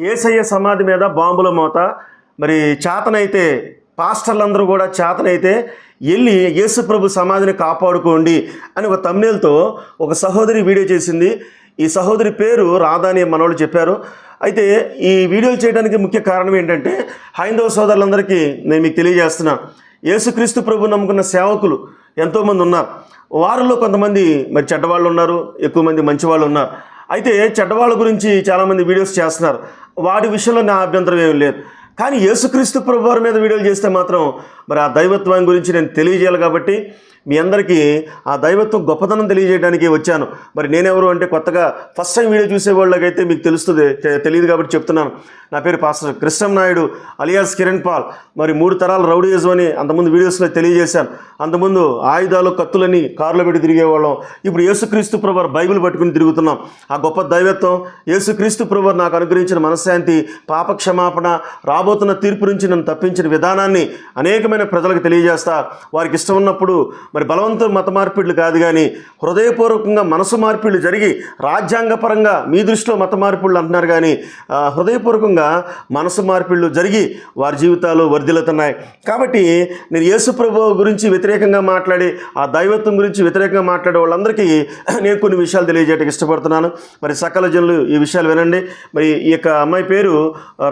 యేసయ్య సమాధి మీద బాంబుల మోత. మరి చేతనైతే పాస్టర్లందరూ కూడా చేతనైతే వెళ్ళి యేసుప్రభు సమాధిని కాపాడుకోండి అని ఒక థంబ్నెయిల్తో ఒక సహోదరి వీడియో చేసింది. ఈ సహోదరి పేరు రాధా అని మనోళ్ళు చెప్పారు. అయితే ఈ వీడియోలు చేయడానికి ముఖ్య కారణం ఏంటంటే, హైందవ సోదరులందరికీ నేను మీకు తెలియజేస్తున్నా, యేసుక్రీస్తు ప్రభు నమ్ముకున్న సేవకులు ఎంతోమంది ఉన్నారు. వారిలో కొంతమంది మరి చెడ్డవాళ్ళు ఉన్నారు, ఎక్కువ మంది మంచివాళ్ళు ఉన్నారు. అయితే చెడ్డవాళ్ళ గురించి చాలామంది వీడియోస్ చేస్తున్నారు. వాటి విషయంలో నా అభ్యంతరం ఏమీ లేదు. కానీ యేసుక్రీస్తు ప్రభు వారి మీద వీడియోలు చేస్తే మాత్రం మరి ఆ దైవత్వం గురించి నేను తెలియజేయాలి. కాబట్టి మీ అందరికీ ఆ దైవత్వం గొప్పతనం తెలియజేయడానికి వచ్చాను. మరి నేనెవరు అంటే, కొత్తగా ఫస్ట్ టైం వీడియో చూసేవాళ్ళకైతే మీకు తెలుస్తుంది, తెలియదు కాబట్టి చెప్తున్నాను. నా పేరు పాస్టర్ కృష్ణం నాయుడు అలియాస్ కిరణ్ పాల్. మరి 3 తరాల రౌడీయిజం అని అంతకుముందు వీడియోస్లో తెలియజేశాను. అంతకుముందు ఆయుధాలు కత్తులని కారులో పెట్టి తిరిగేవాళ్ళం. ఇప్పుడు యేసుక్రీస్తు ప్రభు బైబిల్ పట్టుకుని తిరుగుతున్నాం. ఆ గొప్ప దైవత్వం, యేసుక్రీస్తు ప్రభు నాకు అనుగ్రహించిన మనశ్శాంతి, పాప క్షమాపణ, రాబోతున్న తీర్పు నుంచి నన్ను తప్పించిన విధానాన్ని అనేకమైన ప్రజలకు తెలియజేస్తా. వారికి ఇష్టం ఉన్నప్పుడు మరి బలవంతం మత మార్పిడులు కాదు, కానీ హృదయపూర్వకంగా మనసు మార్పిడులు జరిగి, రాజ్యాంగపరంగా మీ దృష్టిలో మత మార్పిడులు అంటున్నారు, కానీ హృదయపూర్వకంగా మనసు మార్పిడులు జరిగి వారి జీవితాలు వర్ధిల్లుతున్నాయి. కాబట్టి నేను యేసు ప్రభు గురించి వ్యతిరేకంగా మాట్లాడి, ఆ దైవత్వం గురించి వ్యతిరేకంగా మాట్లాడే వాళ్ళందరికీ నేను కొన్ని విషయాలు తెలియజేయడానికి ఇష్టపడుతున్నాను. మరి సకల జనులు ఈ విషయాలు వినండి. మరి ఈ యొక్క అమ్మాయి పేరు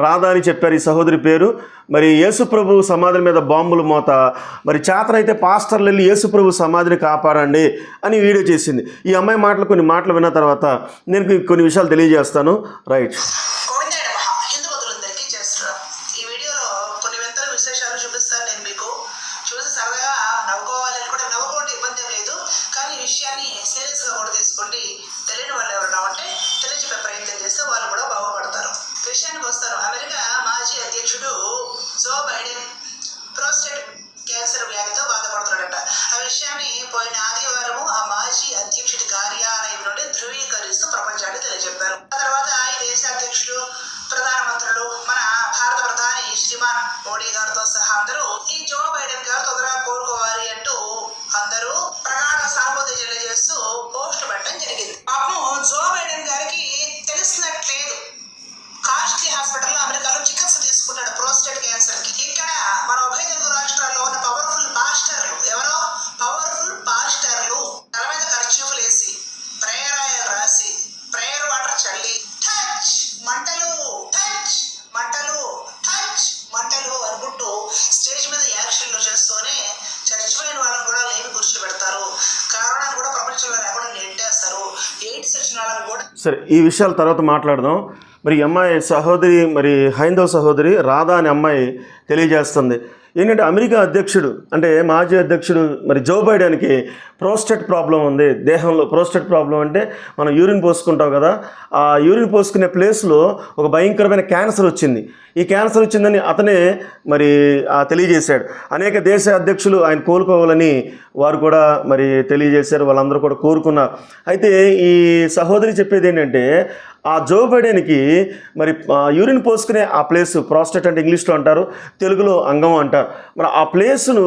రాధా అని చెప్పారు, ఈ సహోదరి పేరు. మరి యేసుప్రభు సమాధి మీద బాంబులు మోత, మరి చేతనైతే పాస్టర్లు వెళ్ళి యేసుప్రభు సమాధిని కాపాడండి అని వీడియో చేసింది. ఈ అమ్మాయి కొన్ని మాటలు విన్న తర్వాత నేను కొన్ని విషయాలు తెలియజేస్తాను. రైట్. వస్తారు. అమెరికా మాజీ అధ్యక్షుడు జో బైడెన్ ప్రోస్టేట్ క్యాన్సర్ వ్యాధితో బాధపడుతున్నాడట. ఆ విషయాన్ని పోయిన ఆదివారం ఆ మాజీ అధ్యక్షుడి కార్యాలయం నుండి ధృవీకరిస్తూ ప్రపంచానికి తెలియజెప్పారు. ఆ తర్వాత ఈ దేశ అధ్యక్షుడు, ప్రధానమంత్రులు, మన భారత ప్రధాని శ్రీమాన్ మోడీ గారితో సహా అందరూ ఈ జో బైడెన్ గారు తొందరగా కోరుకోవాలి అంటూ అందరూ ప్రగాఢ సానుభూతి తెలియజేస్తూ పోస్టులు పెట్టడం జరిగింది. పాపం జో బైడెన్ గారికి తెలిసినట్లేదు. కాస్ట్లీ హాస్పిటల్లో అమెరికాలో చికిత్స తీసుకున్నాడు ప్రోస్టేట్ క్యాన్సర్ కి. ఇక్కడ మన ఉభయ తెలుగు రాష్ట్రాల్లో ఉన్న పవర్ఫుల్ పాస్టర్లు, ఎవరో పవర్ఫుల్ పాస్టర్లు తల మీద ఖర్చీఫ్లు వేసి, ప్రేయర్ ఆయిల్ రాసి, ప్రేయర్ వాటర్ చల్లి, టచ్ మంటలు, టచ్ మంటలు, టచ్ మంటలు అనుకుంటూ స్టేజ్ మీద యాక్షన్లు చేస్తూనే చచ్చిపోయిన వాళ్ళని కూడా లేని కూర్చోబెడతారు. కరోనా కూడా ప్రపంచంలో లేకుండా నెట్టేస్తారు. ఎయిడ్స్ వచ్చిన వాళ్ళని కూడా. సరే, ఈ విషయాల తర్వాత మాట్లాడదాం. మరి అమ్మాయి సహోదరి, మరి హైందవ సహోదరి రాధా అనే అమ్మాయి తెలియజేస్తుంది ఏంటంటే, అమెరికా అధ్యక్షుడు అంటే మాజీ అధ్యక్షుడు మరి జో బైడెన్కి ప్రోస్టేట్ ప్రాబ్లం ఉంది. దేహంలో ప్రోస్టేట్ ప్రాబ్లం అంటే మనం యూరిన్ పోసుకుంటాం కదా, ఆ యూరిన్ పోసుకునే ప్లేస్లో ఒక భయంకరమైన క్యాన్సర్ వచ్చింది. ఈ క్యాన్సర్ వచ్చిందని అతనే మరి తెలియజేశాడు. అనేక దేశ అధ్యక్షులు ఆయన కోలుకోవాలని వారు కూడా మరి తెలియజేశారు. వాళ్ళందరూ కూడా కోరుకున్నారు. అయితే ఈ సహోదరి చెప్పేది ఏంటంటే, ఆ జో బైడెన్కి మరి యూరిన్ పోసుకునే ఆ ప్లేస్, ప్రోస్టేట్ అంటే ఇంగ్లీష్లో అంటారు, తెలుగులో అంగం అంటారు. మరి ఆ ప్లేస్ను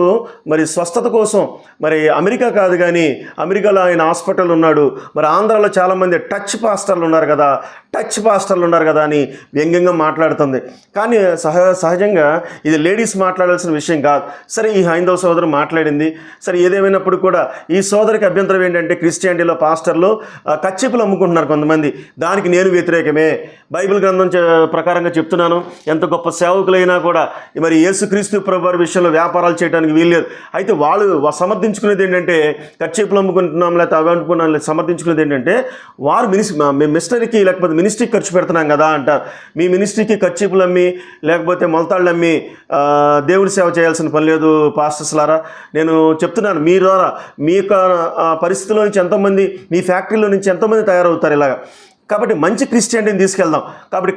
మరి స్వస్థత కోసం మరి అమెరికా కాదు కానీ అమెరికాలో ఆయన హాస్పిటల్ ఉన్నాడు. మరి ఆంధ్రాలో చాలామంది టచ్ పాస్టర్లు ఉన్నారు కదా అని వ్యంగ్యంగా మాట్లాడుతుంది. కానీ సహజంగా ఇది లేడీస్ మాట్లాడాల్సిన విషయం కాదు. సరే, ఈ హైందవ సోదరు మాట్లాడింది. సరే, ఏదేమైనప్పుడు కూడా ఈ సోదరికి అభ్యంతరం ఏంటంటే, క్రిస్టియానిటీలో పాస్టర్లు కచ్చిపులు అమ్ముకుంటున్నారు కొంతమంది. దానికి నేను వ్యతిరేకమే. బైబిల్ గ్రంథం ప్రకారంగా చెప్తున్నాను. ఎంత గొప్ప సేవకులైనా కూడా మరి యేసుక్రీస్తు ప్రభువారి విషయంలో వ్యాపారాలు చేయడానికి వీల్లేదు. అయితే వాళ్ళు సమర్థించుకునేది ఏంటంటే, కచ్చిపులు అమ్ముకుంటున్నాం లేకపోతే అవి అనుకున్నాం సమర్థించుకునేది ఏంటంటే, వారు మినిస్టరీకి లేకపోతే మినిస్ట్రీకి ఖర్చు పెడుతున్నాం కదా అంటారు. మీ మినిస్ట్రీకి కచ్చిపులు అమ్మి లేకపోతే మొలతాళ్ళు అమ్మి దేవుడి సేవ చేయాల్సిన పని లేదు పాస్టర్స్లారా. నేను చెప్తున్నాను, మీ ద్వారా మీ యొక్క పరిస్థితుల్లో నుంచి ఎంతోమంది, మీ ఫ్యాక్టరీలో నుంచి ఎంతోమంది తయారవుతారు ఇలాగా. కాబట్టి మంచి క్రిస్టియానిటీని తీసుకెళ్దాం. కాబట్టి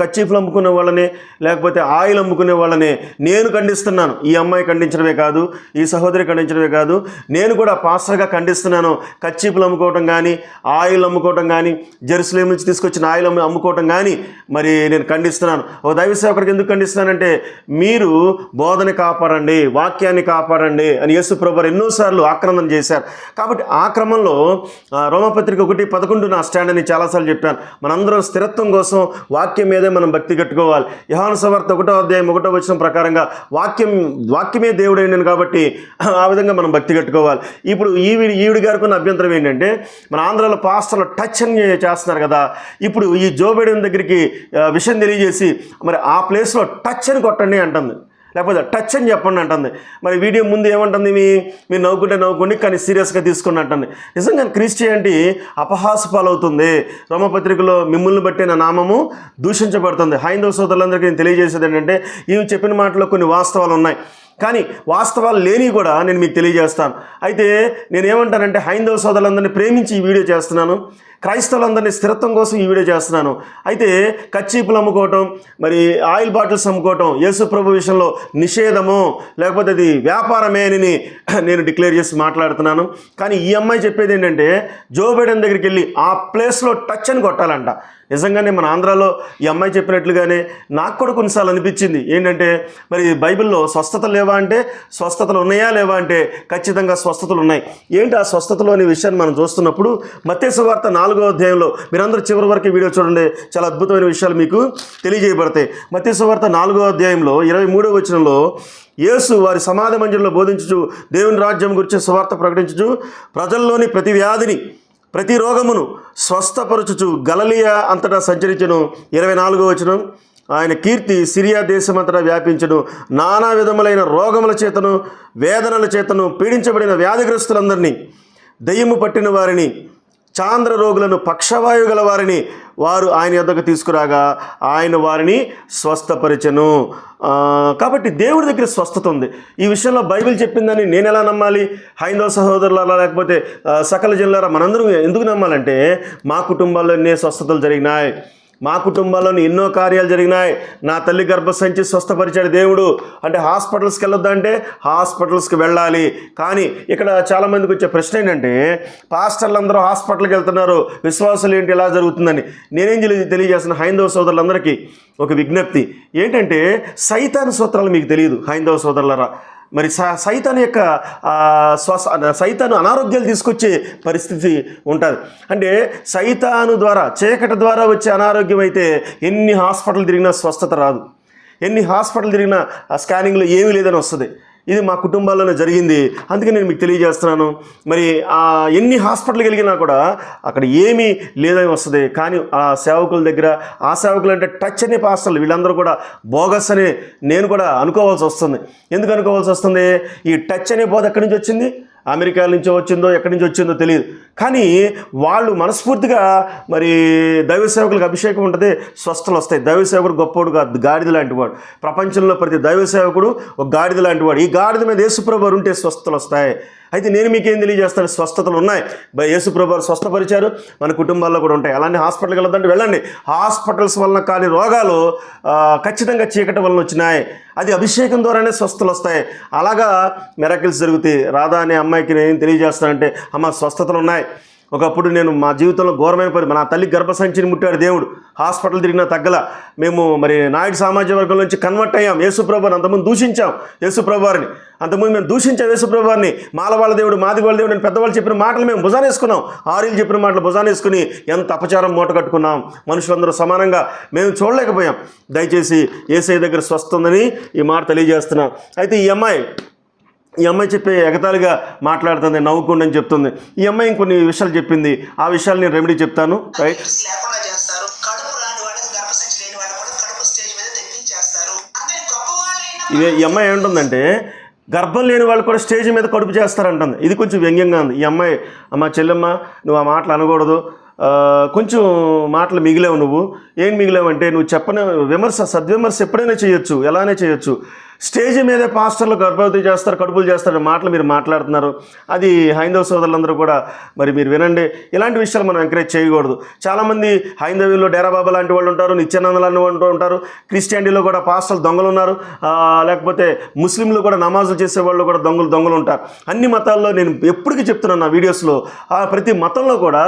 కచ్చీఫ్లు అమ్ముకునే వాళ్ళని లేకపోతే ఆయిల్ అమ్ముకునే వాళ్ళని నేను ఖండిస్తున్నాను. ఈ అమ్మాయి ఖండించడమే కాదు, ఈ సహోదరి ఖండించడమే కాదు, నేను కూడా పాస్టర్గా ఖండిస్తున్నాను. కచ్చీఫ్లు అమ్ముకోవటం కానీ, ఆయిల్ అమ్ముకోవటం కానీ, జెరూసలేం నుంచి తీసుకొచ్చిన ఆయిల్ అమ్ముకోవటం కానీ మరి నేను ఖండిస్తున్నాను. ఒక దైవ సేవకుడికి ఎందుకు ఖండిస్తున్నానంటే, మీరు బోధని కాపాడండి, వాక్యాన్ని కాపాడండి అని యేసు ప్రభువు ఎన్నోసార్లు ఆక్రందన చేశారు. కాబట్టి ఆ క్రమంలో రోమపత్రిక 1:11 నా స్టాండ్ అని చాలాసార్లు చాలాసార్లు చెప్పాను, మనందరం స్థిరత్వం కోసం వాక్యం మీదే మనం భక్తి కట్టుకోవాలి. యోహాను సువార్త 1వ అధ్యాయం 1వ వచనం ప్రకారంగా వాక్యమే దేవుడైనను కాబట్టి ఆ విధంగా మనం భక్తి కట్టుకోవాలి. ఇప్పుడు ఈవిడి గారికి ఉన్న అభ్యంతరం ఏంటంటే, మన ఆంధ్రాలో పాస్టర్లు టచ్ అని చేస్తున్నారు కదా, ఇప్పుడు ఈ జో బైడెన్ దగ్గరికి విషయం తెలియజేసి మరి ఆ ప్లేస్లో టచ్ అని కొట్టండి అంటుంది, లేకపోతే టచ్ అని చెప్పండి అంటుంది. మరి వీడియో ముందు ఏమంటుంది, మీరు నవ్వుకోండి కానీ సీరియస్గా తీసుకుని అంటుంది. నిజంగా క్రిస్టియానిటీ అపహాసపాలవుతుంది. రోమపత్రికలో మిమ్మల్ని బట్టి నా నామము దూషించబడుతుంది. హైందవ సోదరులందరికీ నేను తెలియజేసేది ఏంటంటే, ఇవి చెప్పిన మాటలో కొన్ని వాస్తవాలు ఉన్నాయి, కానీ వాస్తవాలు లేని కూడా నేను మీకు తెలియజేస్తాను. అయితే నేనేమంటానంటే, హైందవ సోదరులందరినీ ప్రేమించి ఈ వీడియో చేస్తున్నాను, క్రైస్తవులందరినీ స్థిరత్వం కోసం ఈ వీడియో చేస్తున్నాను. అయితే కచ్చీపులు అమ్ముకోవటం, మరి ఆయిల్ బాటిల్స్ అమ్ముకోవటం యేసు ప్రభు విషయంలో నిషేధము, లేకపోతే అది వ్యాపారమే అని నేను డిక్లేర్ చేసి మాట్లాడుతున్నాను. కానీ ఈ అమ్మాయి చెప్పేది ఏంటంటే, జో బైడెన్ దగ్గరికి వెళ్ళి ఆ ప్లేస్లో టచ్ అని కొట్టాలంట. నిజంగానే మన ఆంధ్రాలో ఈ అమ్మాయి చెప్పినట్లుగానే నాకు కూడా కొన్నిసార్లు అనిపించింది. ఏంటంటే, మరి బైబిల్లో స్వస్థతలు లేవా అంటే, స్వస్థతలు ఉన్నాయా లేవా అంటే ఖచ్చితంగా స్వస్థతలు ఉన్నాయి. ఏంటి ఆ స్వస్థతలు అనే విషయాన్ని మనం చూస్తున్నప్పుడు మత్తయి సువార్త 4వ అధ్యాయంలో, మీరందరూ చివరి వరకు వీడియో చూడండి, చాలా అద్భుతమైన విషయాలు మీకు తెలియజేయబడతాయి. మత్తయి సువార్త 4వ అధ్యాయంలో 23వ వచనంలో, యేసు వారి సమాధి మందిరంలో బోధించుచు దేవుని రాజ్యం గురించి సువార్త ప్రకటించుచు ప్రజల్లోని ప్రతి వ్యాధిని ప్రతి రోగమును స్వస్థపరచుచు గలిలయ అంతటా సంచరించెను. 24వ వచనం, ఆయన కీర్తి సిరియా దేశమంతటా వ్యాపించెను. నానా విధములైన రోగముల చేతను వేదనల చేతను పీడించబడిన వ్యాధిగ్రస్తులందరినీ, దయ్యము పట్టిన వారిని, చాంద్ర రోగులను, పక్షవాయువు గల వారిని వారు ఆయన యొద్దకు తీసుకురాగా ఆయన వారిని స్వస్థపరిచెను. కాబట్టి దేవుడి దగ్గర స్వస్థత ఉంది. ఈ విషయంలో బైబిల్ చెప్పిందని నేను ఎలా నమ్మాలి? హైందవ సహోదరులారా, లేకపోతే సకల జనులారా, మనందరం ఎందుకు నమ్మాలంటే, మా కుటుంబాల్లో ఎన్నో స్వస్థతలు జరిగినాయి, మా కుటుంబాల్లోని ఎన్నో కార్యాలు జరిగినాయి. నా తల్లి గర్భసంచి స్వస్థపరిచాడు దేవుడు. అంటే హాస్పిటల్స్కి వెళ్ళొద్దంటే హాస్పిటల్స్కి వెళ్ళాలి. కానీ ఇక్కడ చాలామందికి వచ్చే ప్రశ్న ఏంటంటే, పాస్టర్లు అందరూ హాస్పిటల్కి వెళ్తున్నారు, విశ్వాసాలు ఏంటి ఇలా జరుగుతుందని. నేనేం తెలియజేస్తున్న హైందవ సోదరులందరికీ ఒక విజ్ఞప్తి ఏంటంటే, సైతాను సూత్రాలు మీకు తెలియదు హైందవ సోదరులారా. మరి సైతాను యొక్క సైతాను అనారోగ్యాలు తీసుకొచ్చే పరిస్థితి ఉంటుంది. అంటే సైతాను ద్వారా, చీకటి ద్వారా వచ్చే అనారోగ్యం అయితే ఎన్ని హాస్పిటల్ తిరిగినా స్వస్థత రాదు, ఎన్ని హాస్పిటల్ తిరిగినా ఆ స్కానింగ్లో ఏమీ లేదని వస్తుంది. ఇది మా కుటుంబాల్లోనే జరిగింది. అందుకే నేను మీకు తెలియజేస్తున్నాను. మరి ఎన్ని హాస్పిటల్కి వెళ్ళినా కూడా అక్కడ ఏమీ లేదని వస్తుంది. కానీ ఆ సేవకుల దగ్గర, ఆ సేవకులు అంటే టచ్ అనే పాస్టర్లు, వీళ్ళందరూ కూడా బోగస్ అని నేను కూడా అనుకోవాల్సి వస్తుంది. ఎందుకు అనుకోవాల్సి వస్తుంది? ఈ టచ్ అనే బోధ ఎక్కడి నుంచి వచ్చింది? అమెరికా నుంచో వచ్చిందో ఎక్కడి నుంచి వచ్చిందో తెలియదు. కానీ వాళ్ళు మనస్ఫూర్తిగా మరి దైవ సేవకులకు అభిషేకం ఉంటుంది, స్వస్థలు వస్తాయి. దైవ సేవకుడు గొప్పవాడు కాదు, గాడిద లాంటి వాడు. ప్రపంచంలో ప్రతి దైవ సేవకుడు ఒక గాడిద లాంటి వాడు. ఈ గాడిద మీద యేసుప్రభువు ఉంటే స్వస్థలు వస్తాయి. అయితే నేను మీకేం తెలియజేస్తాను, స్వస్థతలు ఉన్నాయి. యేసుప్రభువు స్వస్థపరిచారు, మన కుటుంబాల్లో కూడా ఉంటాయి. అలానే హాస్పిటల్కి వెళ్ళొద్దంటే వెళ్ళండి. హాస్పిటల్స్ వలన కానీ రోగాలు ఖచ్చితంగా చీకటి వలన వచ్చినాయి. అది అభిషేకం ద్వారానే స్వస్థలు వస్తాయి. అలాగా మిరాకిల్స్ జరుగుతాయి. రాధా అనే అమ్మాయికి నేను తెలియజేస్తానంటే, అమ్మ స్వస్థతలు ఉన్నాయి. ఒకప్పుడు నేను మా జీవితంలో ఘోరమైన నా తల్లి గర్భసంచిని ముట్టాడు దేవుడు. హాస్పిటల్ తిరిగినా తగ్గల. మేము మరి నాయుడు సామాజిక వర్గం నుంచి కన్వర్ట్ అయ్యాం. యేసుప్రభుని అంతకుముందు దూషించాం. యేసుప్రభువారిని అంతకుముందు మేము దూషించాం. యేసుప్రభువారిని మాలవాళ్ళ దేవుడు, మాదిగోళ్ళ దేవుడు అని పెద్దవాళ్ళు చెప్పిన మాటలు మేము భుజానేసుకున్నాం. ఆర్యులు చెప్పిన మాటలు భుజానేసుకుని ఎంత అపచారం మూట కట్టుకున్నాం. మనుషులందరూ సమానంగా మేము చూడలేకపోయాం. దయచేసి యేసయ్య దగ్గర స్వస్థ ఉందని ఈ మాట తెలియజేస్తున్నాం. అయితే ఈ అమ్మాయి చెప్పే ఎగతాళిగా మాట్లాడుతుంది, నవ్వుకుండా అని చెప్తుంది. ఈ అమ్మాయి ఇంకొన్ని విషయాలు చెప్పింది. ఆ విషయాలు నేను రెమెడీ చెప్తాను. రైట్, ఈ అమ్మాయి ఏముంటుందంటే, గర్భం లేని వాళ్ళు కూడా స్టేజ్ మీద కడుపు చేస్తారంటుంది. ఇది కొంచెం వ్యంగ్యంగా ఉంది. ఈ అమ్మాయి, అమ్మ చెల్లెమ్మ నువ్వు ఆ మాటలు అనకూడదు, కొంచెం మాటలు మిగిలేవు. నువ్వు ఏం మిగిలేవంటే, నువ్వు చెప్పని సద్విమర్శ ఎప్పుడైనా చేయొచ్చు, ఎలానే చేయొచ్చు. స్టేజ్ మీదే పాస్టర్లు గర్భవతి చేస్తారు, కడుపులు చేస్తారు మాటలు మీరు మాట్లాడుతున్నారు. అది హైందవ సోదరులందరూ కూడా మరి మీరు వినండి. ఇలాంటి విషయాలు మనం ఎంకరేజ్ చేయకూడదు. చాలామంది హైందవుల్లో డేరాబాబా లాంటి వాళ్ళు ఉంటారు, నిత్యానంద లాంటి వాళ్ళు ఉంటారు. క్రిస్టియానిటీలో కూడా పాస్టర్లు దొంగలు ఉన్నారు. లేకపోతే ముస్లింలు కూడా నమాజులు చేసేవాళ్ళు కూడా దొంగలు ఉంటారు. అన్ని మతాల్లో నేను ఎప్పటికీ చెప్తున్నాను నా వీడియోస్లో, ప్రతి మతంలో కూడా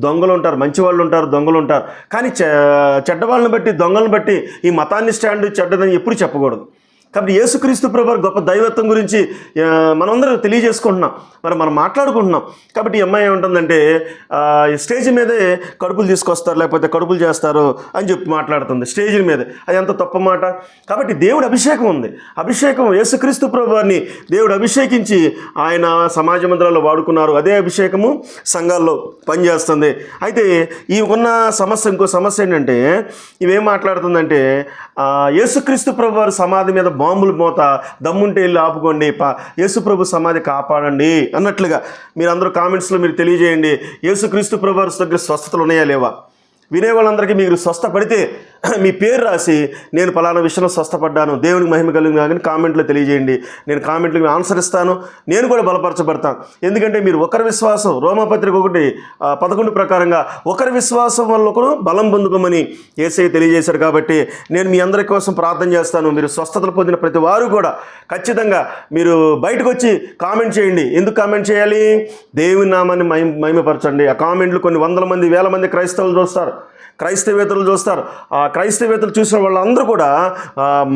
దొంగలు ఉంటారు, మంచి వాళ్ళు ఉంటారు, దొంగలు ఉంటారు. కానీ చెడ్డవాళ్ళని బట్టి, దొంగలను బట్టి ఈ మతాన్ని స్టాండ్ చెడ్డదని ఎప్పుడు చెప్పకూడదు. కాబట్టి యేసుక్రీస్తు ప్రభువారి గొప్ప దైవత్వం గురించి మనందరం తెలియజేసుకుంటున్నాం, మరి మనం మాట్లాడుకుంటున్నాం. కాబట్టి ఈ అమ్మాయి ఏముంటుందంటే ఈ స్టేజ్ మీదే కడుపులు తీసుకొస్తారు, లేకపోతే కడుపులు చేస్తారు అని చెప్పి మాట్లాడుతుంది స్టేజ్ మీదే. అది ఎంత తప్పు మాట. కాబట్టి దేవుడు అభిషేకం ఉంది. అభిషేకం యేసుక్రీస్తు ప్రభువారిని దేవుడు అభిషేకించి ఆయన సమాజ మందిరాల్లో వాడుకున్నారు. అదే అభిషేకము సంఘాల్లో పనిచేస్తుంది. అయితే ఈ ఉన్న సమస్య, ఇంకో సమస్య ఏంటంటే ఇవేం మాట్లాడుతుందంటే యేసుక్రీస్తు ప్రభువారి సమాధి మీద బాంబులు మోత, దమ్ముంటే వెళ్ళి ఆపుకోండి, యేసు ప్రభు సమాధి కాపాడండి అన్నట్లుగా మీరు అందరూ కామెంట్స్లో మీరు తెలియజేయండి. యేసుక్రీస్తు ప్రభువారి దగ్గర స్వస్థతలు ఉన్నాయా లేవా? వినే వాళ్ళందరికీ మీరు స్వస్థపడితే మీ పేరు రాసి నేను పలానా విషయంలో స్వస్థపడ్డాను, దేవునికి మహిమ కలిగిన కానీ కామెంట్లో తెలియజేయండి. నేను కామెంట్లకు ఆన్సర్ ఇస్తాను, నేను కూడా బలపరచబడతాను. ఎందుకంటే మీరు ఒకరి విశ్వాసం, రోమాపత్రిక 1:11 ప్రకారంగా ఒకరి విశ్వాసం వల్ల ఒకరు బలం పొందుకోమని యేసయ్య తెలియజేశారు. కాబట్టి నేను మీ అందరి కోసం ప్రార్థన చేస్తాను. మీరు స్వస్థతలు పొందిన ప్రతి వారు కూడా ఖచ్చితంగా మీరు బయటకు వచ్చి కామెంట్ చేయండి. ఎందుకు కామెంట్ చేయాలి? దేవుని నామాన్ని మహిమపరచండి. ఆ కామెంట్లు కొన్ని వందల మంది, వేల మంది క్రైస్తవులు చూస్తారు, క్రైస్తవేతలు చూస్తారు. ఆ క్రైస్తవేతలు చూసిన వాళ్ళందరూ కూడా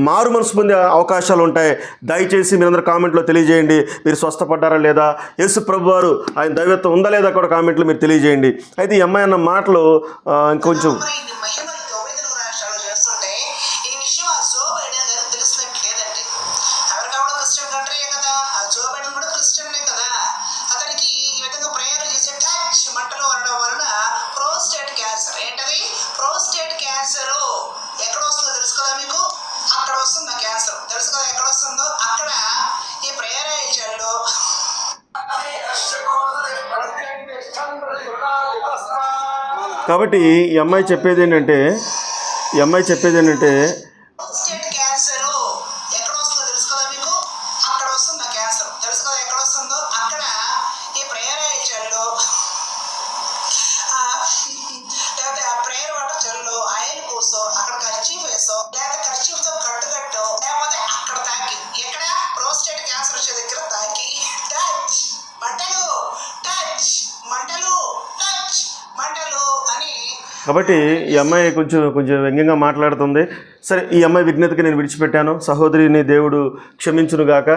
మారు మనసు పొందే అవకాశాలు ఉంటాయి. దయచేసి మీరందరూ కామెంట్లో తెలియజేయండి. మీరు స్వస్థపడ్డారా లేదా, యేసు ప్రభు వారు ఆయన దైవత్వం ఉందా లేదా కూడా కామెంట్లో మీరు తెలియజేయండి. అయితే ఈ అమ్మాయి అన్న మాటలు ఇంకొంచెం కాబట్టి ఈ అమ్మాయి చెప్పేది ఏంటంటే కాబట్టి ఈ అమ్మాయి కొంచెం వ్యంగ్యంగా మాట్లాడుతుంది. సరే, ఈ అమ్మాయి విజ్ఞతకి నేను విడిచిపెట్టాను. సహోదరిని దేవుడు క్షమించునుగాక.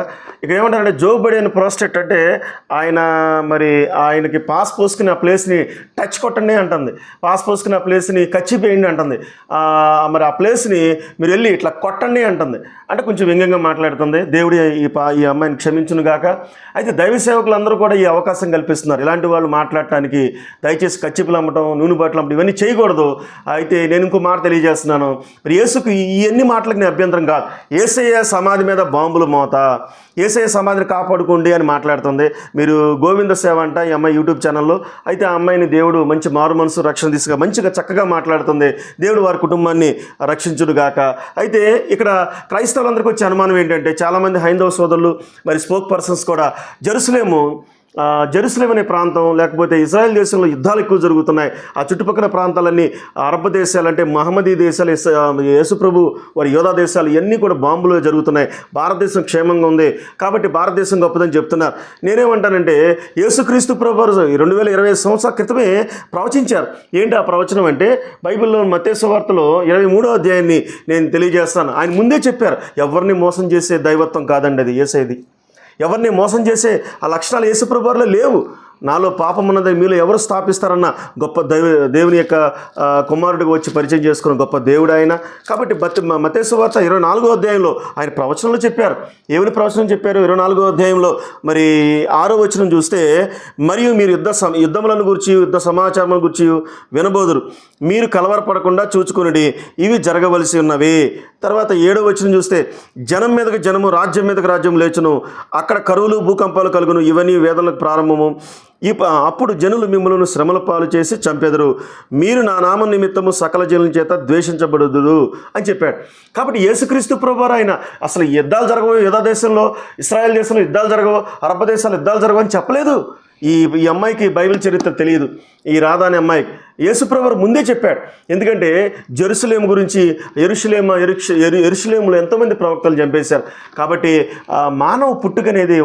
ఇక్కడ ఏమంటారంటే జో బైడెన్ ప్రోస్టేట్ అంటే ఆయనకి పాస్ పోసుకుని ఆ ప్లేస్ని టచ్ కొట్టండి అంటుంది, పాస్ పోసుకుని ఆ ప్లేస్ని కచ్చిపోయండి అంటుంది, మరి ఆ ప్లేస్ని మీరు వెళ్ళి ఇట్లా కొట్టండి అంటుంది. అంటే కొంచెం వ్యంగ్యంగా మాట్లాడుతుంది. దేవుడు ఈ అమ్మాయిని క్షమించునుగాక. అయితే దైవ సేవకులందరూ కూడా ఈ అవకాశం కల్పిస్తున్నారు. ఇలాంటి వాళ్ళు మాట్లాడటానికి దయచేసి కచ్చిపులు అమ్మటం, నూనె బాటలు అమ్మటం ఇవన్నీ చేయకూడదు. అయితే నేను ఇంకో మాట తెలియజేస్తున్నాను. మరి యేసుకు ఇవన్నీ మాటలకు నేను అభ్యంతరం కాదు. యేసయ్య సమాధి మీద బాంబులు మోత, యేసయ్య సమాధిని కాపాడుకోండి అని మాట్లాడుతుంది. మీరు గోవింద సేవ అంట ఈ అమ్మాయి యూట్యూబ్ ఛానల్లో. అయితే ఆ అమ్మాయిని దేవుడు మంచి మారు మనసు రక్షణ దిశగా మంచిగా చక్కగా మాట్లాడుతుంది. దేవుడు వారి కుటుంబాన్ని రక్షించుడుగాక. అయితే ఇక్కడ క్రైస్తవులందరికీ వచ్చే అనుమానం ఏంటంటే చాలామంది హైందవ సోదరులు మరి స్పోక్ పర్సన్స్ కూడా జెరూసలేం అనే ప్రాంతం, లేకపోతే ఇజ్రాయెల్ దేశంలో యుద్ధాలు ఎక్కువ జరుగుతున్నాయి. ఆ చుట్టుపక్కల ప్రాంతాలన్నీ అరబ్ దేశాలు, అంటే మహమ్మదీ దేశాలు, యేసుప్రభు వారి యోధా దేశాలు ఇవన్నీ కూడా బాంబులు జరుగుతున్నాయి. భారతదేశం క్షేమంగా ఉంది కాబట్టి భారతదేశం గొప్పదని చెప్తున్నారు. నేనేమంటానంటే యేసుక్రీస్తు ప్రభు 2020 సంవత్సరాల క్రితమే ప్రవచించారు. ఏంటి ఆ ప్రవచనం అంటే బైబిల్లో మత్తయి సువార్తలో 23వ అధ్యాయాన్ని నేను తెలియజేస్తాను. ఆయన ముందే చెప్పారు, ఎవరిని మోసం చేసే దైవత్వం కాదండి అది యేసయ్యది. ఎవరిని మోసం చేసే ఆ లక్షణాలు యేసుప్రభు వారిలో లేవు. నాలో పాపం ఉన్నదని మీలో ఎవరు స్థాపిస్తారన్న గొప్ప దేవుని యొక్క కుమారుడిగా వచ్చి పరిచయం చేసుకున్న గొప్ప దేవుడు ఆయన. కాబట్టి మత్తయి సువార్త 24వ అధ్యాయంలో ఆయన ప్రవచనంలో చెప్పారు. ఏమని ప్రవచనం చెప్పారు? 24వ అధ్యాయంలో మరి 6వ వచనం చూస్తే, మరియు మీరు యుద్ధములను గురించి, యుద్ధ సమాచారం గురించి వినబోదురు, మీరు కలవరపడకుండా చూచుకుని ఇవి జరగవలసి ఉన్నవి. తర్వాత 7వ వచనం చూస్తే, జనం మీదకి జనము, రాజ్యం మీదకి రాజ్యం లేచును, అక్కడ కరువులు భూకంపాలు కలుగును, ఇవన్నీ వేదనలకు ప్రారంభము. అప్పుడు జనులు మిమ్మల్ని శ్రమల పాలు చేసి చంపెదరు, మీరు నా నామం నిమిత్తము సకల జనుల చేత ద్వేషించబడదు అని చెప్పాడు. కాబట్టి యేసుక్రీస్తు ప్రభువారు ఆయన అసలు యుద్ధాలు జరగవు, యూదా దేశంలో, ఇశ్రాయేల్ దేశంలో యుద్ధాలు జరగవు, అరబ్ దేశాలు యుద్ధాలు జరగవు అని చెప్పలేదు. ఈ అమ్మాయికి బైబిల్ చరిత్ర తెలియదు. ఈ రాధా అనే అమ్మాయి యేసుప్రభు ముందే చెప్పాడు. ఎందుకంటే జెరూసలేము గురించి యెరూషలేములో ఎంతోమంది ప్రవక్తలు చంపేశారు. కాబట్టి మానవ పుట్టుక అనేది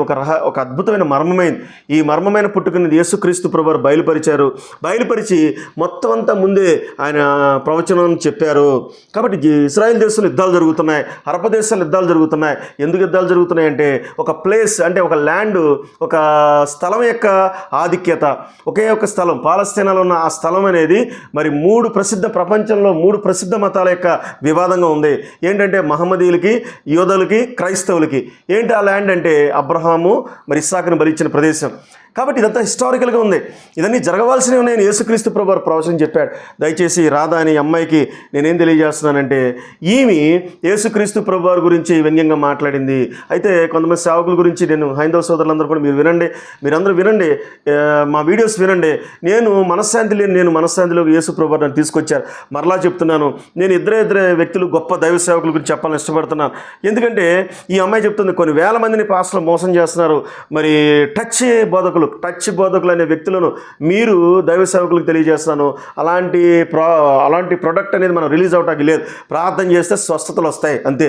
ఒక అద్భుతమైన మర్మమైంది. ఈ మర్మమైన పుట్టుకనేది యేసుక్రీస్తు ప్రభువారు బయలుపరిచి మొత్తం అంతా ముందే ఆయన ప్రవచనం చెప్పారు. కాబట్టి ఇశ్రాయేల్ దేశంలో యుద్ధాలు జరుగుతున్నాయి, అరబ్ దేశాల్లో యుద్ధాలు జరుగుతున్నాయి. ఎందుకు యుద్ధాలు జరుగుతున్నాయి అంటే ఒక ప్లేస్, అంటే ఒక ల్యాండ్, ఒక స్థలం యొక్క ఆధిక్యత, ఒకే ఒక స్థలం పాలస్తీనాలో ఉన్న ఆ స్థలం అనేది మరి ప్రపంచంలో 3 ప్రసిద్ధ మతాల యొక్క వివాదంగా ఉంది. ఏంటంటే మహమ్మదీయులకి, యోధులకి, క్రైస్తవులకి. ఏంటి ఆ ల్యాండ్ అంటే అబ్రహాము మరి ఇస్సాకును బలిచ్చిన ప్రదేశం. కాబట్టి ఇదంతా హిస్టారికల్గా ఉంది. ఇదన్నీ జరగవలసినవి ఉన్నాయని యేసుక్రీస్తు ప్రభువారు ప్రవచనం చెప్పాడు. దయచేసి రాధా అనే అమ్మాయికి నేనేం తెలియజేస్తున్నానంటే, ఈమె యేసుక్రీస్తు ప్రభువారి గురించి వ్యంగ్యంగా మాట్లాడింది. అయితే కొంతమంది సేవకుల గురించి నేను హైందవ సోదరులందరూ కూడా మీరందరూ వినండి, మా వీడియోస్ వినండి. నేను మనశ్శాంతిలోకి యేసు ప్రభువారు నన్ను తీసుకొచ్చారు. మరలా చెప్తున్నాను, నేను ఇద్దరే వ్యక్తులు గొప్ప దైవ సేవకుల గురించి చెప్పాలని ఇష్టపడుతున్నాను. ఎందుకంటే ఈ అమ్మాయి చెప్తుంది కొన్ని వేల మందిని పాస్టర్లు మోసం చేస్తున్నారు. మరి టచ్ బోధకులు అనే వ్యక్తులను మీరు దైవ సేవకులకు తెలియజేస్తున్నాను. అలాంటి ప్రొడక్ట్ అనేది మనం రిలీజ్ అవటానికి లేదు. ప్రార్థన చేస్తే స్వస్థతలు వస్తాయి అంతే.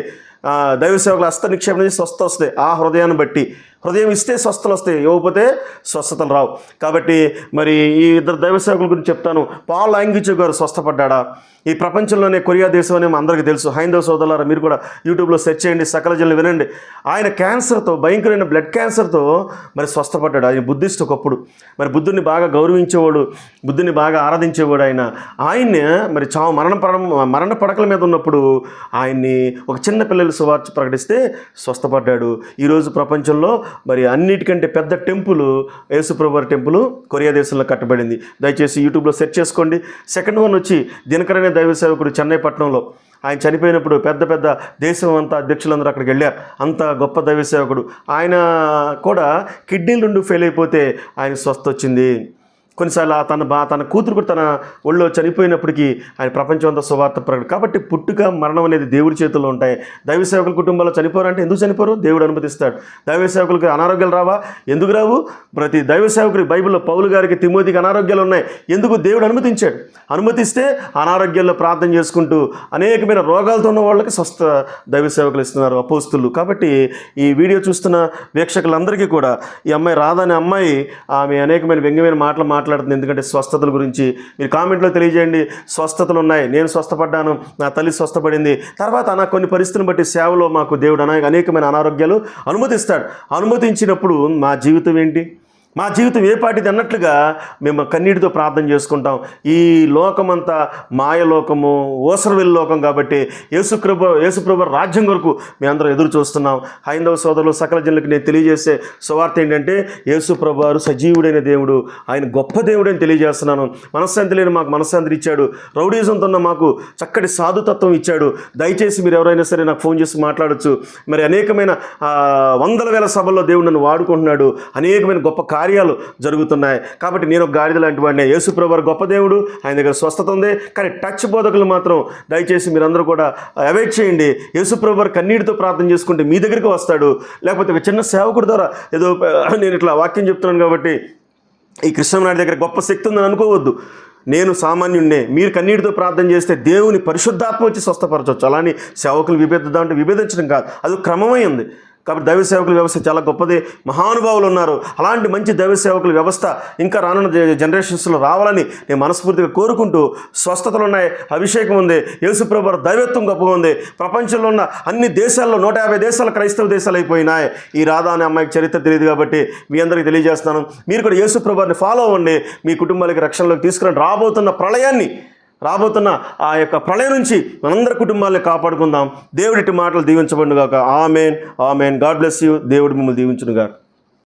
దైవ సేవకులు హస్త నిక్షేపణ చేసి స్వస్థత వస్తాయి. ఆ హృదయాన్ని బట్టి, హృదయం ఇస్తే స్వస్థతలు వస్తాయి, ఇవ్వకపోతే స్వస్థతలు రావు. కాబట్టి మరి ఈ ఇద్దరు దైవ సేవకుల గురించి చెప్తాను. పాల్ యాంగిచో గారు స్వస్థపడ్డా. ఈ ప్రపంచంలోనే కొరియా దేశం అని అందరికీ తెలుసు. హైందవ సోదరులారా మీరు కూడా యూట్యూబ్లో సెర్చ్ చేయండి, సకల జనులు వినండి. ఆయన క్యాన్సర్తో, భయంకరమైన బ్లడ్ క్యాన్సర్తో మరి స్వస్థపడ్డాడు. ఆయన బుద్ధిస్ట్ ఒకప్పుడు, మరి బుద్ధుడిని బాగా గౌరవించేవాడు, బుద్ధుని బాగా ఆరాధించేవాడు. ఆయన్ని మరి మరణ పడకల మీద ఉన్నప్పుడు ఆయన్ని ఒక చిన్న పిల్లలు సువార్త ప్రకటిస్తే స్వస్థపడ్డాడు. ఈరోజు ప్రపంచంలో మరి అన్నిటికంటే పెద్ద టెంపుల్ యేసుప్రభువారి టెంపుల్ కొరియా దేశంలో కట్టబడింది. దయచేసి యూట్యూబ్లో సెర్చ్ చేసుకోండి. సెకండ్ వన్ వచ్చి దినకరనే దైవ సేవకుడు చెన్నై పట్టణంలో ఆయన చనిపోయినప్పుడు పెద్ద దేశం అంతా అధ్యక్షులందరూ అక్కడికి వెళ్ళారు. అంత గొప్ప దైవ సేవకుడు. ఆయన కూడా కిడ్నీలు 2 ఫెయిల్ అయిపోతే ఆయన స్వస్థ వచ్చింది. కొన్నిసార్లు తన కూతురు కూడా తన ఒళ్ళో చనిపోయినప్పటికీ ఆయన ప్రపంచం అంతా సువార్త ప్రకటన. కాబట్టి పుట్టుక మరణం అనేది దేవుడి చేతుల్లో ఉంటాయి. దైవ సేవకుల కుటుంబాల్లో చనిపోరంటే ఎందుకు చనిపోరు? దేవుడు అనుమతిస్తాడు. దైవ సేవకులకు అనారోగ్యాలు రావా? ఎందుకు రావు? ప్రతి దైవ సేవకుడి బైబిల్లో పౌలు గారికి, తిమోతికి అనారోగ్యాలు ఉన్నాయి. ఎందుకు? దేవుడు అనుమతించాడు. అనుమతిస్తే అనారోగ్యాల్లో ప్రార్థన చేసుకుంటూ అనేకమైన రోగాలతో ఉన్న వాళ్ళకి స్వస్థ దైవ సేవకులు ఇస్తున్నారు అపోస్తులు. కాబట్టి ఈ వీడియో చూస్తున్న వీక్షకులందరికీ కూడా ఈ అమ్మాయి రాధా అనే అమ్మాయి ఆమె అనేకమైన వ్యంగ్యమైన మాట్లాడుతుంది. ఎందుకంటే స్వస్థతల గురించి మీరు కామెంట్లో తెలియజేయండి. స్వస్థతలు ఉన్నాయి, నేను స్వస్థపడ్డాను, నా తల్లి స్వస్థపడింది. తర్వాత నాకు కొన్ని పరిస్థితులను బట్టి సేవలో మాకు దేవుడు అనేకమైన అనారోగ్యాలు అనుమతిస్తాడు. అనుమతించినప్పుడు మా జీవితం ఏంటి? మా జీవితం ఏ పాటిది అన్నట్లుగా మేము కన్నీటితో ప్రార్థన చేసుకుంటాం. ఈ లోకమంతా మాయలోకము, ఓసరవెల్లి లోకం. కాబట్టి యేసుప్రభు రాజ్యం కొరకు మేము అందరం ఎదురు చూస్తున్నాం. హైందవ సోదరులు సకల జనులకు నేను తెలియజేసే సువార్త ఏంటంటే యేసుప్రభు వారు సజీవుడైన దేవుడు, ఆయన గొప్ప దేవుడు అని తెలియజేస్తున్నాను. మనశ్శాంతి లేని మాకు మనశ్శాంతిని ఇచ్చాడు. రౌడీజంతో ఉన్న మాకు చక్కటి సాధుతత్వం ఇచ్చాడు. దయచేసి మీరు ఎవరైనా సరే నాకు ఫోన్ చేసి మాట్లాడచ్చు. మరి అనేకమైన వందల వేల సభల్లో దేవుడు నన్ను వాడుకుంటున్నాడు. అనేకమైన గొప్ప కార్యాలు జరుగుతున్నాయి. కాబట్టి నేను ఒక గాడిద లాంటి వాడిని. యేసుప్రభు వారు గొప్ప దేవుడు, ఆయన దగ్గర స్వస్థత ఉంది. కానీ టచ్ బోధకులు మాత్రం దయచేసి మీరందరూ కూడా అవాయిడ్ చేయండి. యేసుప్రభు వారు కన్నీటితో ప్రార్థన చేసుకుంటే మీ దగ్గరికి వస్తాడు. లేకపోతే ఒక చిన్న సేవకుడి ద్వారా ఏదో నేను ఇట్లా వాక్యం చెప్తున్నాను కాబట్టి ఈ కృష్ణనాయుడు దగ్గర గొప్ప శక్తి ఉందని అనుకోవద్దు. నేను సామాన్యుడినే. మీరు కన్నీటితో ప్రార్థన చేస్తే దేవుని పరిశుద్ధాత్మ వచ్చి స్వస్థపరచవచ్చు. అలాని సేవకులు విభేదించడం కాదు, అది క్రమమై ఉంది. కాబట్టి దైవ సేవకుల వ్యవస్థ చాలా గొప్పది. మహానుభావులు ఉన్నారు. అలాంటి మంచి దైవ సేవకుల వ్యవస్థ ఇంకా రానున్న జనరేషన్స్లో రావాలని నేను మనస్ఫూర్తిగా కోరుకుంటూ, స్వస్థతలు ఉన్నాయి, అభిషేకం ఉంది, యేసుప్రభు దైవత్వం గొప్పగా ఉంది. ప్రపంచంలో ఉన్న అన్ని దేశాల్లో 150 దేశాలు క్రైస్తవ దేశాలు అయిపోయినాయి. ఈ రాధా అనే అమ్మాయికి చరిత్ర తెలియదు కాబట్టి మీ అందరికీ తెలియజేస్తున్నాను. మీరు కూడా యేసుప్రభుని ఫాలో అవ్వండి. మీ కుటుంబాలకి రక్షణలోకి తీసుకురండి. రాబోతున్న ఆ యొక్క ప్రళయం నుంచి మనందరి కుటుంబాలను కాపాడుకుందాం. దేవుడి మాటలు దీవించబడును గాక. ఆమెన్. God bless you. దేవుడు మిమ్మల్ని దీవించును గాక.